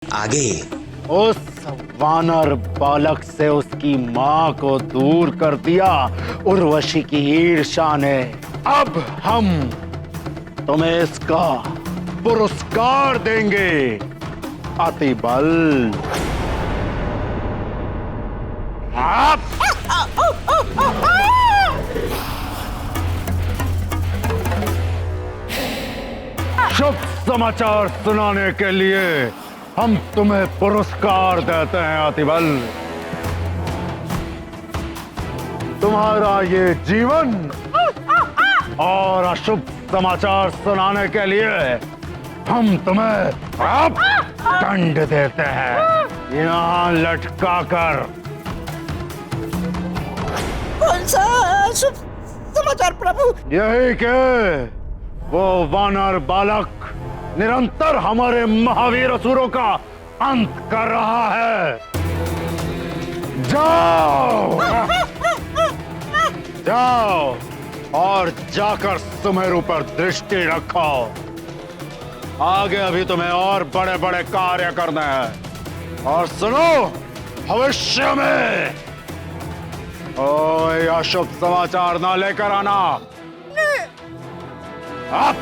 आगे उस वानर बालक से उसकी मां को दूर कर दिया उर्वशी की ईर्ष्या ने। अब हम तुम्हें इसका पुरस्कार देंगे। अतिबल आप शुभ समाचार सुनाने के लिए हम तुम्हें पुरस्कार देते हैं अतिबल। तुम्हारा ये जीवन और अशुभ समाचार सुनाने के लिए हम तुम्हें अब दंड देते हैं यहाँ लटका कर। कौन सा शुभ समाचार प्रभु? यही के वो वानर बालक निरंतर हमारे महावीर असुरों का अंत कर रहा है। जाओ जाओ और जाकर सुमेरु पर दृष्टि रखो। आगे अभी तुम्हें और बड़े बड़े कार्य करने हैं। और सुनो, भविष्य में कोई अशुभ समाचार ना लेकर आना। आप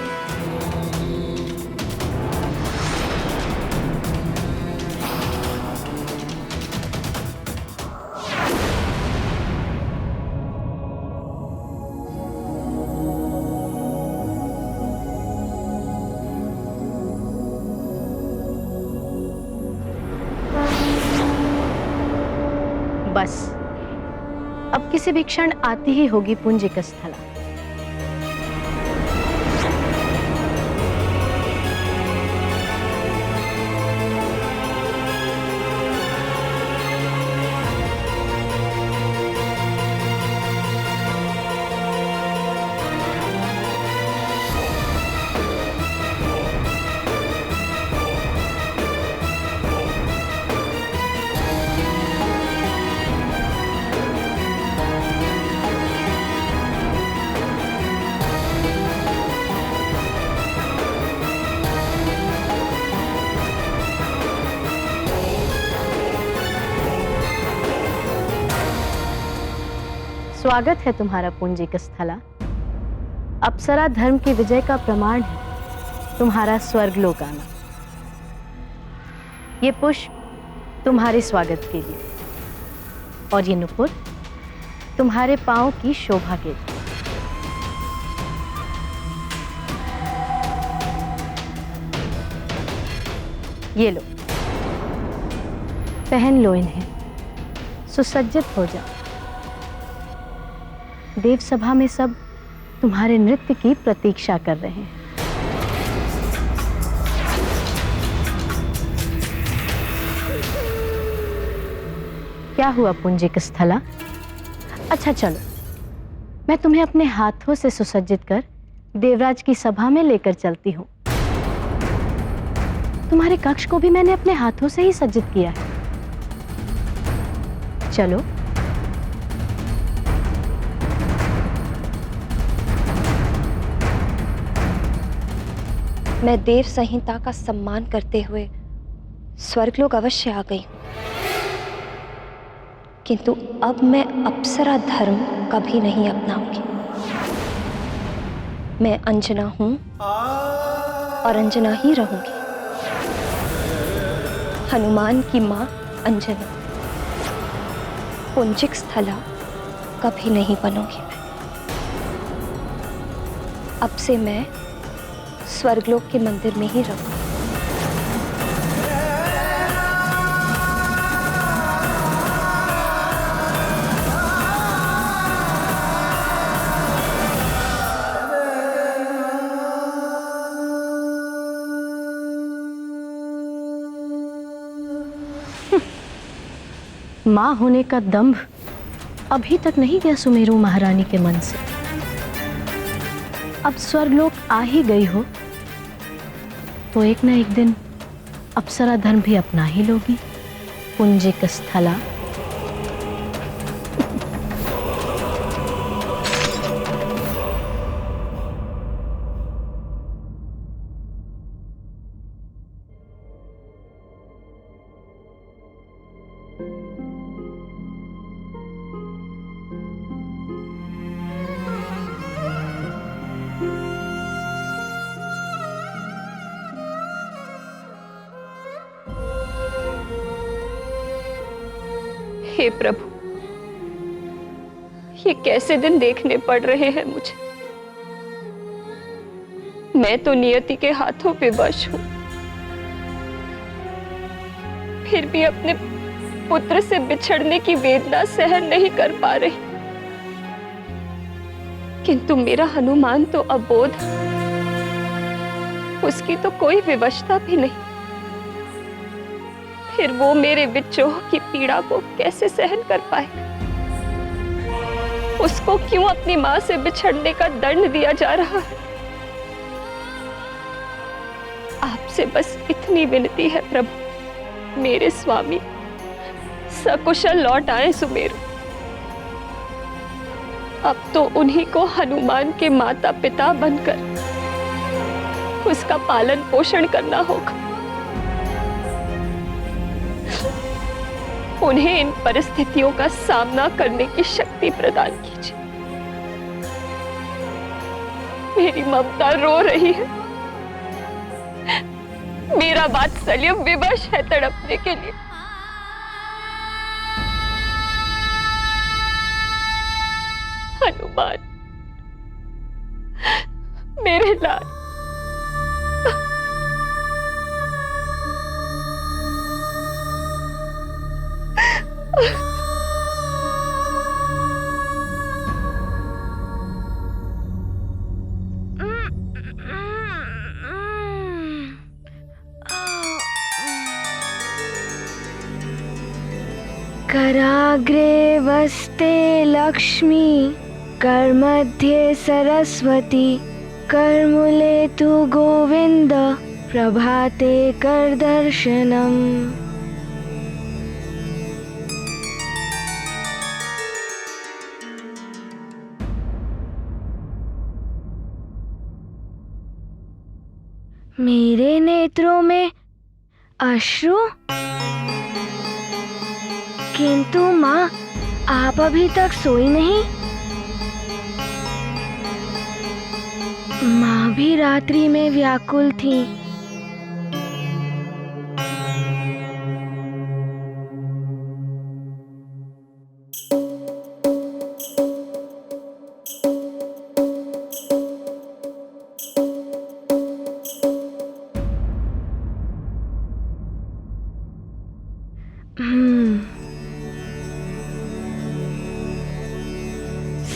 बस अब किसी भी क्षण आती ही होगी पुंजिक स्थला। स्वागत है तुम्हारा पुंजिक स्थला। अप्सरा धर्म की विजय का प्रमाण है तुम्हारा स्वर्गलोक आना। ये पुष्प तुम्हारे स्वागत के लिए और ये नुपुर तुम्हारे पांव की शोभा के लिए। ये लो, पहन लो इन्हें, सुसज्जित हो जाओ। देव सभा में सब तुम्हारे नृत्य की प्रतीक्षा कर रहे हैं। क्या हुआ पुंजिक स्थला? अच्छा चलो, मैं तुम्हें अपने हाथों से सुसज्जित कर देवराज की सभा में लेकर चलती हूँ। तुम्हारे कक्ष को भी मैंने अपने हाथों से ही सज्जित किया है। चलो। मैं देव संहिता का सम्मान करते हुए स्वर्गलोक अवश्य आ गई हूं, किंतु अब मैं अप्सरा धर्म कभी नहीं अपनाऊंगी। मैं अंजना हूं और अंजना ही रहूंगी। हनुमान की मां अंजना, पुंजिक स्थला कभी नहीं बनूंगी मैं। अब से मैं स्वर्गलोक के मंदिर में ही रहूं। मां होने का दंभ अभी तक नहीं गया सुमेरु महारानी के मन से। अब स्वर्गलोक आ ही गई हो तो एक ना एक दिन अप्सरा धर्म भी अपना ही लोगी पुंजिक स्थला। हे प्रभु, ये कैसे दिन देखने पड़ रहे हैं मुझे। मैं तो नियति के हाथों पे वश हूं, फिर भी अपने पुत्र से बिछड़ने की वेदना सहन नहीं कर पा रही। किंतु मेरा हनुमान तो अबोध है, उसकी तो कोई विवशता भी नहीं। फिर वो मेरे विद्रोह की पीड़ा को कैसे सहन कर पाएगा? उसको क्यों अपनी मां से बिछड़ने का दंड दिया जा रहा है? आपसे बस इतनी विनती है प्रभु, मेरे स्वामी सकुशल लौट आए सुमेरु। अब तो उन्हीं को हनुमान के माता पिता बनकर उसका पालन पोषण करना होगा। उन्हें इन परिस्थितियों का सामना करने की शक्ति प्रदान कीजिए। मेरी ममता रो रही है, मेरा वात्सल्य विवश है तड़पने के लिए। हनुमान, मेरे लाल, कराग्रे वस्ते लक्ष्मी, करमध्ये सरस्वती, करमूले तु गोविंद, प्रभाते कर दर्शनम। मेरे नेत्रों में अश्रु, किंतु माँ आप अभी तक सोई नहीं। माँ भी रात्रि में व्याकुल थी।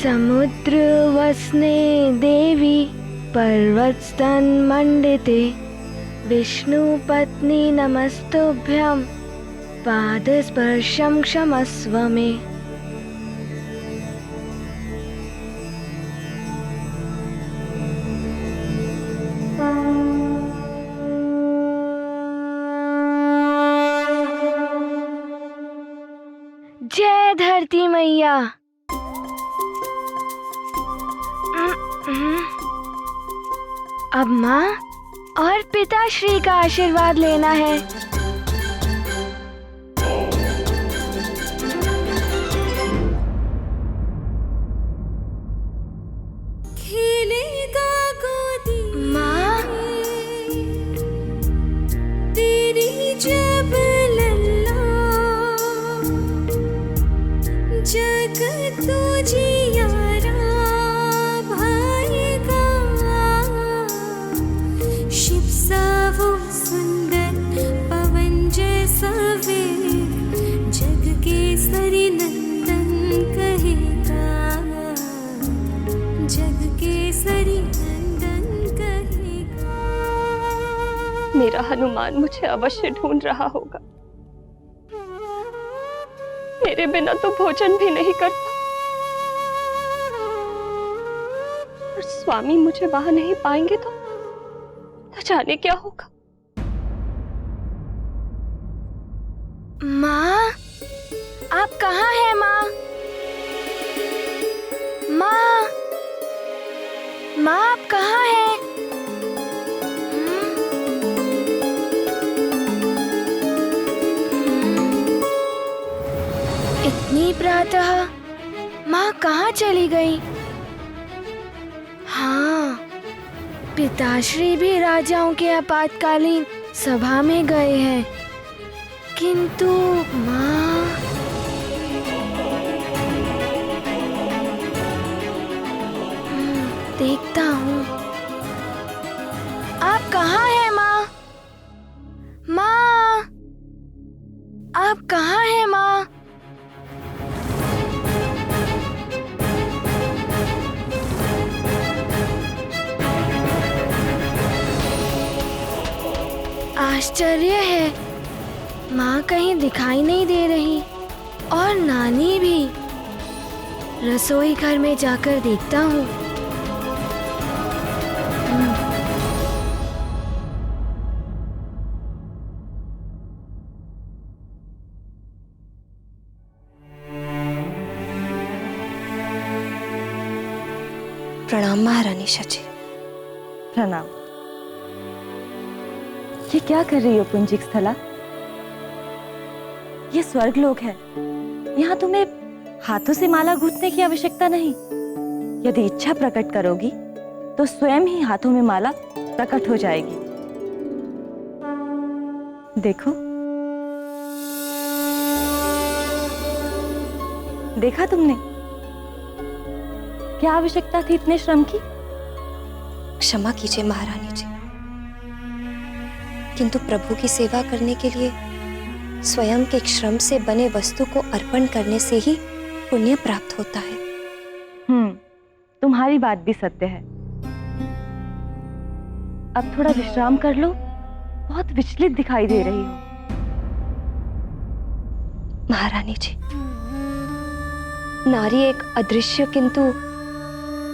समुद्र वसने देवी, पर्वतस्तन मंडिते, विष्णु पत्नी नमस्तुभ्यं, पाद स्पर्शम क्षमस्व मे। जय धरती मैया। अब माँ और पिताश्री का आशीर्वाद लेना है। खेलेगा गोदी माँ, तेरी जब लल्ला, जग तुझे यारा भाएगा। शिव सा वो सुंदर पवन जैसा वेग, जग के सरी नंदन कहेगा, जग के सरी नंदन कहेगा। मेरा हनुमान मुझे अवश्य ढूंढ रहा होगा। मेरे बिना तो भोजन भी नहीं करता, और स्वामी मुझे वहां नहीं पाएंगे तो जाने क्या होगा। माँ आप कहाँ हैं माँ? माँ, माँ आप कहाँ हैं? इतनी प्रातः माँ कहाँ चली गई? हाँ, पिताश्री भी राजाओं के आपातकालीन सभा में गए हैं, किंतु माँ। देखता हूँ। आप कहाँ हैं माँ? माँ, आप कहाँ हैं माँ? आश्चर्य है, माँ कहीं दिखाई नहीं दे रही और नानी भी। रसोई घर में जाकर देखता हूँ। प्रणाम महारानी शची। प्रणाम। ये क्या कर रही हो पुंजिक स्थला? ये स्वर्गलोक है। यहाँ तुम्हें हाथों से माला गूंथने की आवश्यकता नहीं। यदि इच्छा प्रकट करोगी तो स्वयं ही हाथों में माला प्रकट हो जाएगी। देखो, देखा तुमने? क्या आवश्यकता थी इतने श्रम की? क्षमा कीजिए महारानी जी, किंतु प्रभु की सेवा करने के लिए स्वयं के श्रम से बने वस्तु को अर्पण करने से ही पुण्य प्राप्त होता है। तुम्हारी बात भी सत्य है। अब थोड़ा विश्राम कर लो, बहुत विचलित दिखाई दे रही हो। महारानी जी, नारी एक अदृश्य किंतु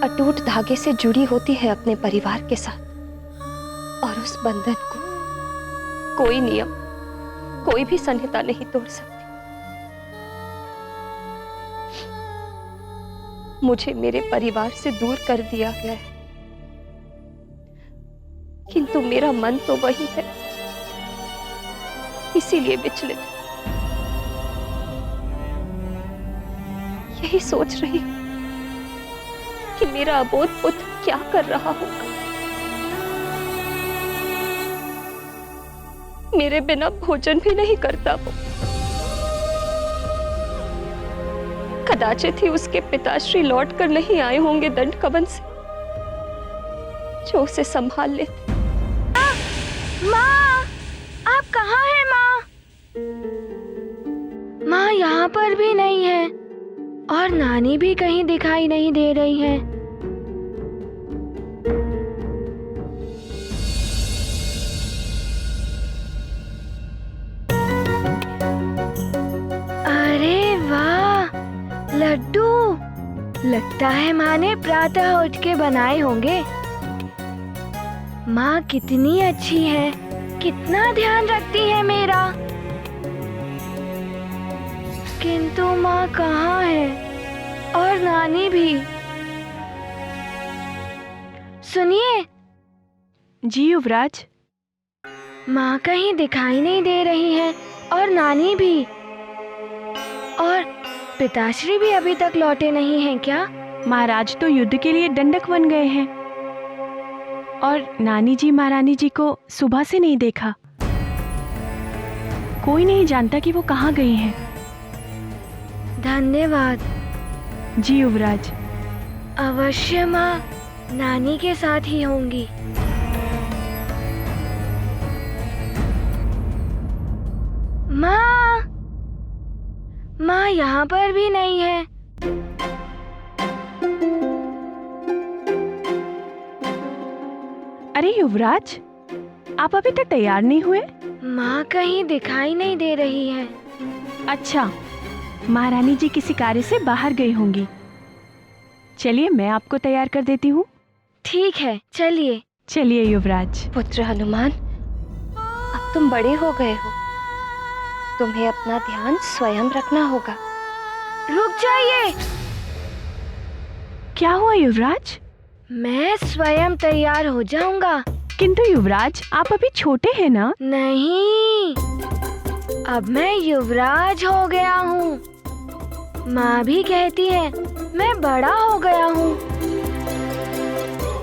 अटूट धागे से जुड़ी होती है अपने परिवार के साथ, और उस बंधन को कोई नियम, कोई भी संहिता नहीं तोड़ सकती। मुझे मेरे परिवार से दूर कर दिया गया है, किंतु मेरा मन तो वही है, इसीलिए विचलित। यही सोच रही हूं कि मेरा अबोध पुत्र क्या कर रहा होगा। मेरे बिना भोजन भी नहीं करता वो। कदाचित ही उसके पिताश्री लौट कर नहीं आए होंगे दंडकवन से, जो उसे संभाल लेते। माँ, आप कहाँ हैं माँ? माँ यहाँ पर भी नहीं है और नानी भी कहीं दिखाई नहीं दे रही है। अरे वाह, लड्डू! लगता है माँ ने प्रातः उठ के बनाए होंगे। माँ कितनी अच्छी है, कितना ध्यान रखती है मेरा। किंतु माँ कहाँ है और नानी भी? सुनिए जी युवराज। माँ कहीं दिखाई नहीं दे रही है और नानी भी, और पिताश्री भी अभी तक लौटे नहीं हैं क्या? महाराज तो युद्ध के लिए दंडक बन गए हैं और नानी जी महारानी जी को सुबह से नहीं देखा। कोई नहीं जानता कि वो कहाँ गई हैं। धन्यवाद। जी युवराज। अवश्य माँ नानी के साथ ही होंगी। माँ, माँ यहाँ पर भी नहीं है। अरे युवराज, आप अभी तक तैयार नहीं हुए? माँ कहीं दिखाई नहीं दे रही है। अच्छा, महारानी जी किसी कार्य से बाहर गई होंगी। चलिए मैं आपको तैयार कर देती हूँ। ठीक है, चलिए। चलिए युवराज। पुत्र हनुमान, अब तुम बड़े हो गए हो, तुम्हें अपना ध्यान स्वयं रखना होगा। रुक जाइए। क्या हुआ युवराज? मैं स्वयं तैयार हो जाऊंगा। किंतु युवराज, आप अभी छोटे हैं ना? नहीं, अब मैं युवराज हो गया हूँ। माँ भी कहती है मैं बड़ा हो गया हूँ।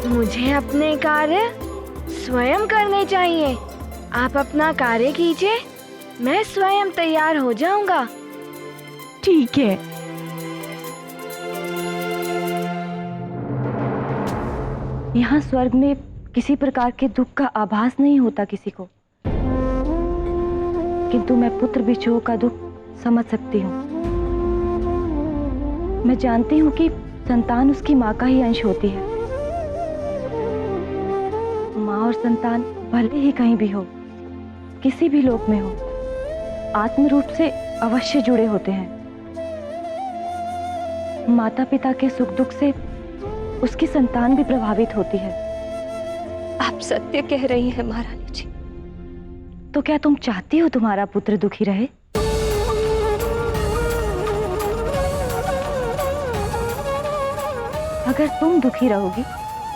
मुझे अपने कार्य स्वयं करने चाहिए। आप अपना कार्य कीजिए, मैं स्वयं तैयार हो जाऊंगा। ठीक है। यहाँ स्वर्ग में किसी प्रकार के दुख का आभास नहीं होता किसी को, किंतु मैं पुत्र विछोह का दुख समझ सकती हूँ। मैं जानती हूँ कि संतान उसकी माँ का ही अंश होती है। माँ और संतान भले ही कहीं भी हो, किसी भी लोक में हो, आत्म रूप से अवश्य जुड़े होते हैं। माता पिता के सुख दुख से उसकी संतान भी प्रभावित होती है। आप सत्य कह रही हैं महारानी जी। तो क्या तुम चाहती हो तुम्हारा पुत्र दुखी रहे? अगर तुम दुखी रहोगी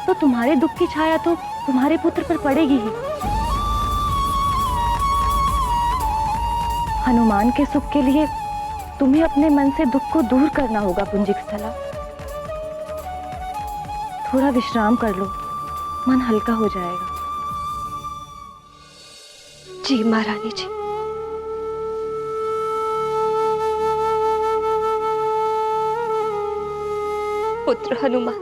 तो तुम्हारे दुख की छाया तो तुम्हारे पुत्र पर पड़ेगी ही। हनुमान के सुख के लिए तुम्हें अपने मन से दुख को दूर करना होगा पुंजिक स्थला। थोड़ा विश्राम कर लो, मन हल्का हो जाएगा। जी महारानी जी। पुत्र हनुमान,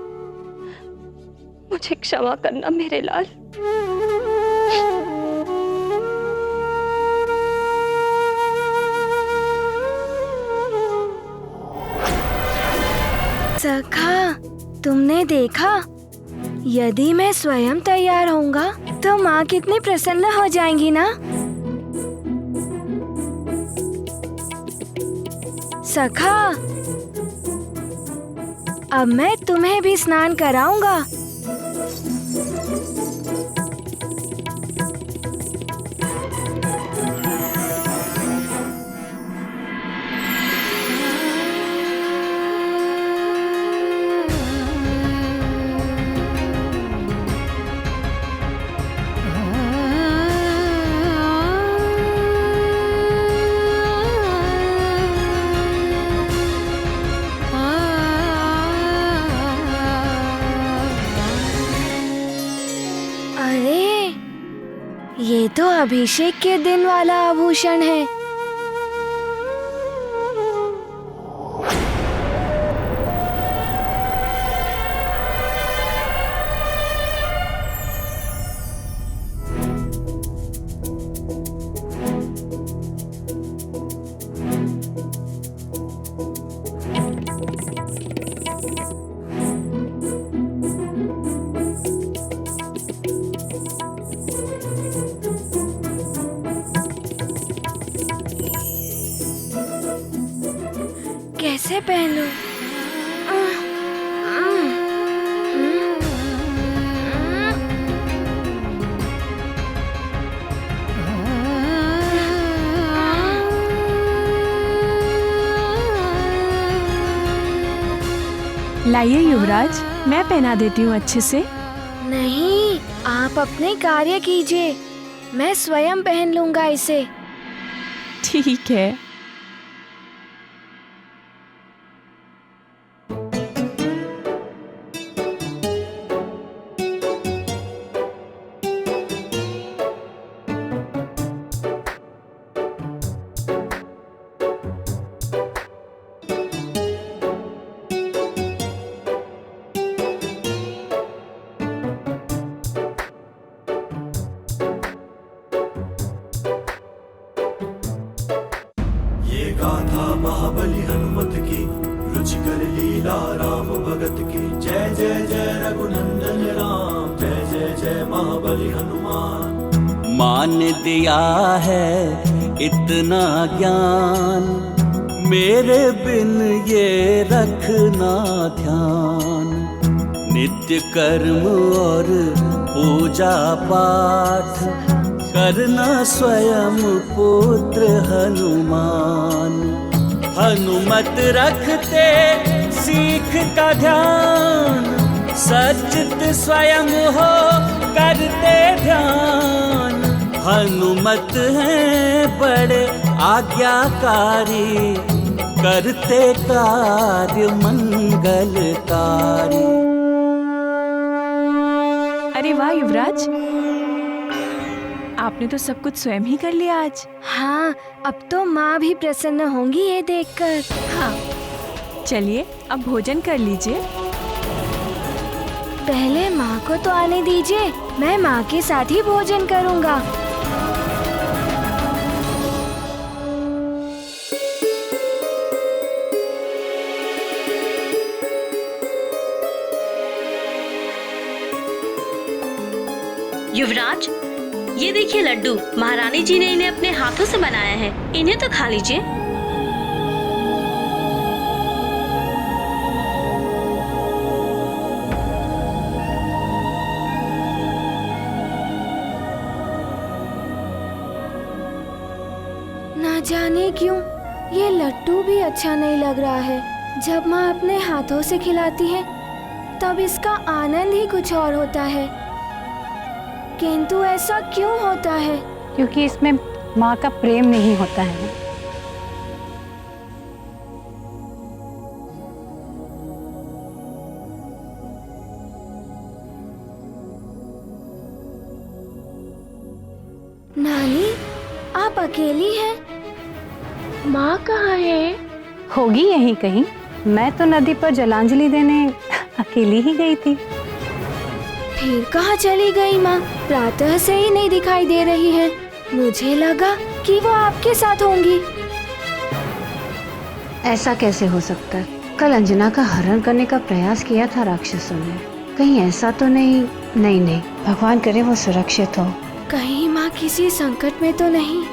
मुझे क्षमा करना मेरे लाल। सखा, तुमने देखा, यदि मैं स्वयं तैयार होऊंगा तो माँ कितनी प्रसन्न हो जाएंगी ना। सखा, अब मैं तुम्हें भी स्नान कराऊंगा। ये तो अभिषेक के दिन वाला आभूषण है। कैसे पहनूं? लाइए युवराज, मैं पहना देती हूँ अच्छे से। नहीं, आप अपने कार्य कीजिए, मैं स्वयं पहन लूंगा इसे। ठीक है। गाथा महाबली हनुमत की, रुचिकर लीला राम भगत की। जय जय जय रघुनंदन राम, जय जय जय महाबली हनुमान। मान दिया है इतना ज्ञान, मेरे बिन ये रखना ध्यान। नित्य कर्म और पूजा पाठ, करना स्वयं पुत्र हनुमान। हनुमत रखते सीख का ध्यान, सचित स्वयं हो करते ध्यान। हनुमत हैं बड़े आज्ञाकारी, करते कार्य मंगलकारी। अरे वाह युवराज, आपने तो सब कुछ स्वयं ही कर लिया आज। हाँ, अब तो माँ भी प्रसन्न होंगी ये देखकर। हाँ, चलिए अब भोजन कर लीजिए। पहले माँ को तो आने दीजिए, मैं माँ के साथ ही भोजन करूँगा। युवराज, ये देखिए लड्डू, महारानी जी ने इन्हें अपने हाथों से बनाया है, इन्हें तो खा लीजिए। ना जाने क्यों ये लड्डू भी अच्छा नहीं लग रहा है। जब माँ अपने हाथों से खिलाती है तब इसका आनंद ही कुछ और होता है, किंतु ऐसा क्यों होता है? क्योंकि इसमें माँ का प्रेम नहीं होता है। नानी, आप अकेली हैं? माँ कहाँ है? होगी यहीं कहीं। मैं तो नदी पर जलांजलि देने अकेली ही गई थी। फिर कहाँ चली गई माँ? प्रातः से ही नहीं दिखाई दे रही है। मुझे लगा कि वो आपके साथ होंगी। ऐसा कैसे हो सकता है? कल अंजना का हरण करने का प्रयास किया था राक्षसों ने। कहीं ऐसा तो नहीं? नहीं, भगवान करे वो सुरक्षित हो। कहीं माँ किसी संकट में तो नहीं?